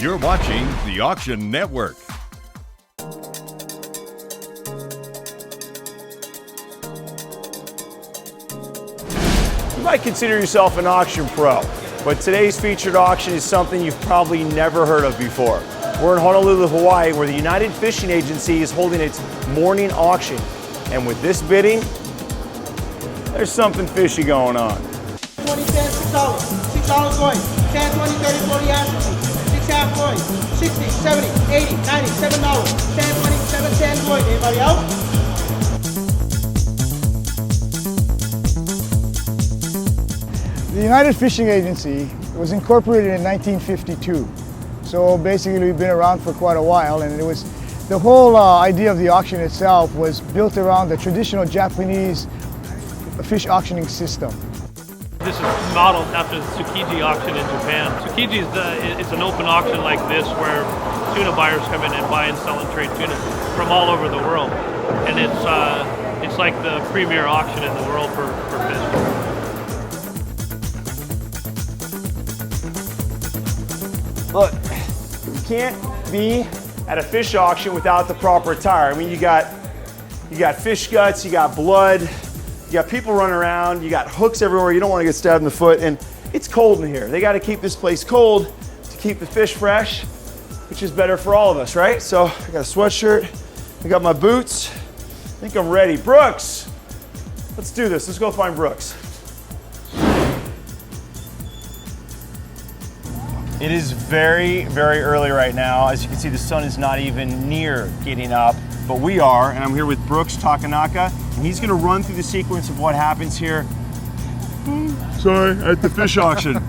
You're watching the Auction Network. You might consider yourself an auction pro, but today's featured auction is something you've probably never heard of before. We're in Honolulu, Hawaii, where the United Fishing Agency is holding its morning auction. And with this bidding, there's something fishy going on. 20 cents, $6, $6 coin, 10, 20, 30, 40 after 6 half coins, 60, 70, 80, 90, $7, 10, 20, 7, 10 coin. Anybody else? The United Fishing Agency was incorporated in 1952. So basically we've been around for quite a while, and it was the whole idea of the auction itself was built around the traditional Japanese fish auctioning system. This is modeled after the Tsukiji auction in Japan. Tsukiji is an open auction like this where tuna buyers come in and buy and sell and trade tuna from all over the world. And it's like the premier auction in the world for fish. Look, you can't be at a fish auction without the proper attire. I mean, you got fish guts, you got blood, you got people running around, you got hooks everywhere. You don't want to get stabbed in the foot, and it's cold in here. They got to keep this place cold to keep the fish fresh, which is better for all of us, right? So I got a sweatshirt, I got my boots. I think I'm ready. Brooks, let's do this. Let's go find Brooks. It is very, very early right now. As you can see, the sun is not even near getting up, but we are, and I'm here with Brooks Takenaka, and he's gonna run through the sequence of what happens here. Sorry, at the fish auction.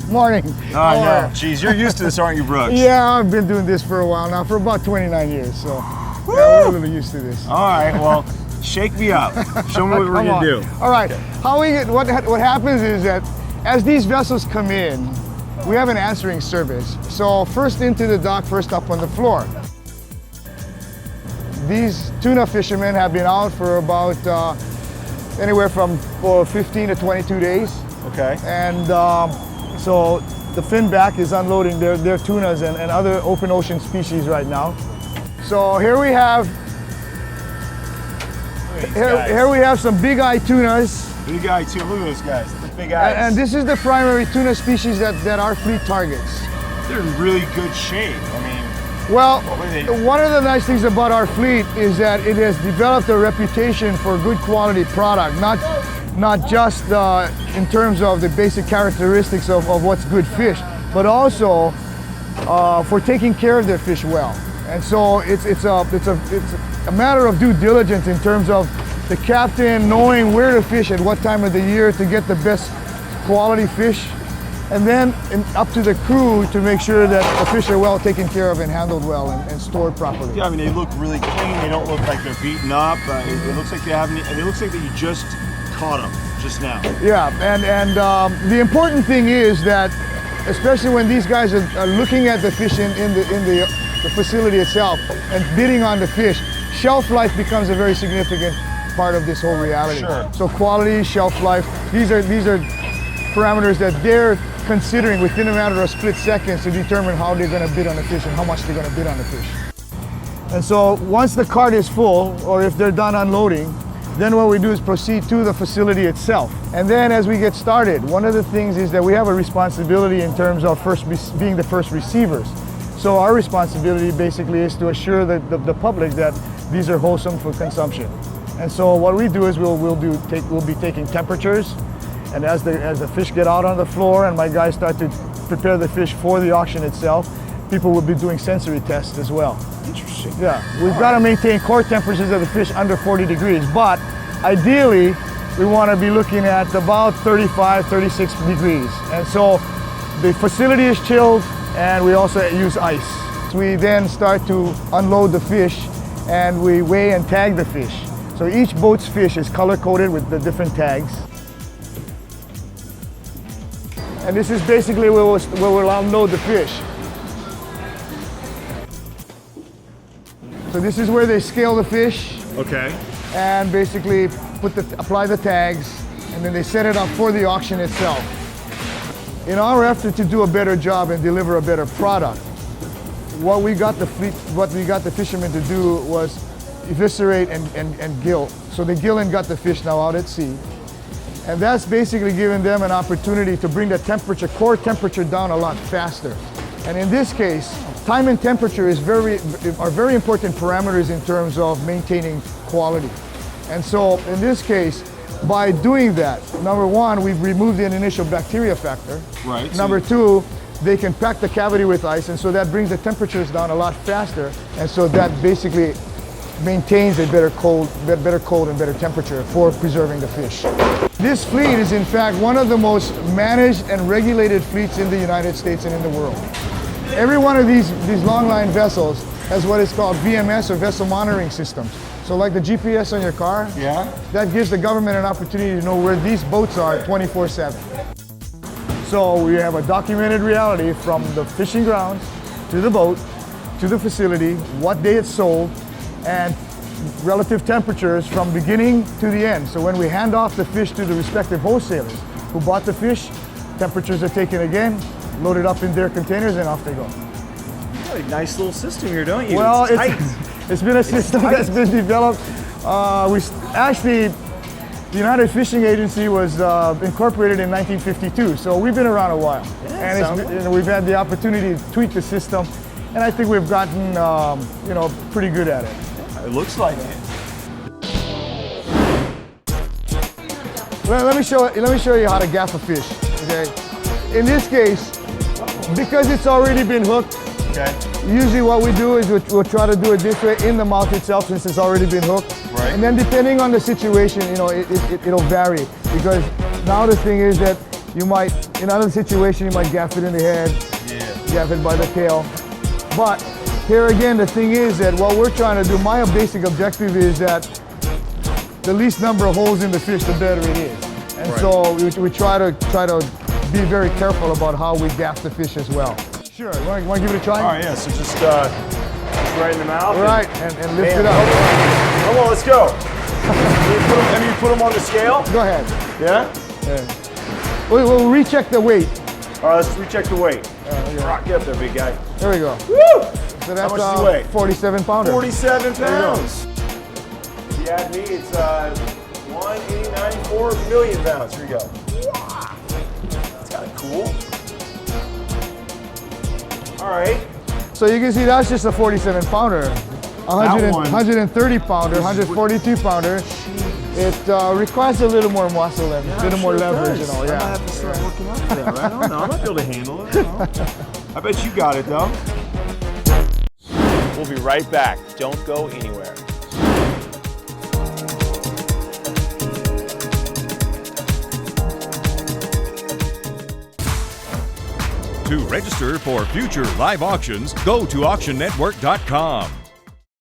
Morning. I know. Geez, you're used to this, aren't you, Brooks? Yeah, I've been doing this for a while now, for about 29 years, so yeah, we're a little used to this. All right, well, shake me up. Show me what we're gonna do. All right, what happens is that as these vessels come in, we have an answering service. So first into the dock, first up on the floor. These tuna fishermen have been out for about anywhere from 15 to 22 days. Okay. And so the fin back is unloading their tunas and other open ocean species right now. So here we have some big eye tunas. Big eye tuna, look at those guys, the big eyes. And this is the primary tuna species that our fleet targets. They're in really good shape. I mean, well, one of the nice things about our fleet is that it has developed a reputation for good quality product, not just in terms of the basic characteristics of what's good fish, but also for taking care of their fish well. And so it's a matter of due diligence in terms of the captain knowing where to fish at what time of the year to get the best quality fish, and then up to the crew to make sure that the fish are well taken care of and handled well and stored properly. Yeah, I mean, they look really clean. They don't look like they're beaten up. It looks like they haven't. It looks like that you just caught them just now. Yeah, and the important thing is that, especially when these guys are looking at the fish in the facility itself and bidding on the fish, shelf life becomes a very significant part of this whole reality. Sure. So quality, shelf life, these are parameters that they're considering within a matter of split seconds to determine how they're going to bid on the fish and how much they're going to bid on the fish. And so once the cart is full, or if they're done unloading, then what we do is proceed to the facility itself. And then as we get started, one of the things is that we have a responsibility in terms of being the first receivers. So our responsibility basically is to assure the public that these are wholesome for consumption. And so what we do is we'll be taking temperatures, and as the fish get out on the floor and my guys start to prepare the fish for the auction itself, people will be doing sensory tests as well. Interesting. Yeah, we've got to maintain core temperatures of the fish under 40 degrees, but ideally we want to be looking at about 35, 36 degrees. And so the facility is chilled, and we also use ice. We then start to unload the fish, and we weigh and tag the fish. So each boat's fish is color-coded with the different tags. And this is basically where we'll unload the fish. So this is where they scale the fish. Okay. And basically apply the tags, and then they set it up for the auction itself. In our effort to do a better job and deliver a better product, what we got the fishermen to do was eviscerate and gill. So they gill and gut the fish now out at sea. And that's basically giving them an opportunity to bring the temperature, core temperature down a lot faster. And in this case, time and temperature are very important parameters in terms of maintaining quality. And so in this case, by doing that, number one, we've removed the initial bacteria factor. Right. Number two, they can pack the cavity with ice, and so that brings the temperatures down a lot faster. And so that basically maintains a better cold and better temperature for preserving the fish. This fleet is in fact one of the most managed and regulated fleets in the United States and in the world. Every one of these long-line vessels has what is called VMS, or vessel monitoring systems. So like the GPS on your car, that gives the government an opportunity to know where these boats are 24/7. So we have a documented reality from the fishing grounds to the boat, to the facility, what day it's sold, and relative temperatures from beginning to the end. So when we hand off the fish to the respective wholesalers who bought the fish, temperatures are taken again, loaded up in their containers, and off they go. You got a nice little system here, don't you? Well, it's tight. It's been a system that's been developed. The United Fishing Agency was incorporated in 1952, so we've been around a while. Yeah, and we've had the opportunity to tweak the system, and I think we've gotten pretty good at it. It looks like it. Let me show you how to gaff a fish. Okay. In this case, because it's already been hooked, usually what we do is we'll try to do it this way in the mouth itself, since it's already been hooked. Right. And then depending on the situation, it'll vary, because now the thing is that you might, in another situation, you might gaff it in the head, gaff it by the tail. But here again, the thing is that what we're trying to do, my basic objective is that the least number of holes in the fish, the better it is. And so we try to be very careful about how we gaff the fish as well. Sure, you want to give it a try? All right, yeah, so just right in the mouth. Right, and lift it up. Come on, let's go. Have you put them on the scale? Go ahead. Yeah? We'll recheck the weight. All right, let's recheck the weight. Rock, get up there, big guy. There we go. Woo! So that's how much does he weigh? 47 pounder. 47 pounds. If you add me, it's 1,894 million pounds. Here you go. Wow. That's kind of cool. All right. So you can see that's just a 47 pounder. 130 pounder, 142 pounder. It requires a little more muscle and a little more leverage and all. I might have to start working out for that, right? I don't know. I might be able to handle it. I bet you got it, though. We'll be right back. Don't go anywhere. To register for future live auctions, go to auctionnetwork.com.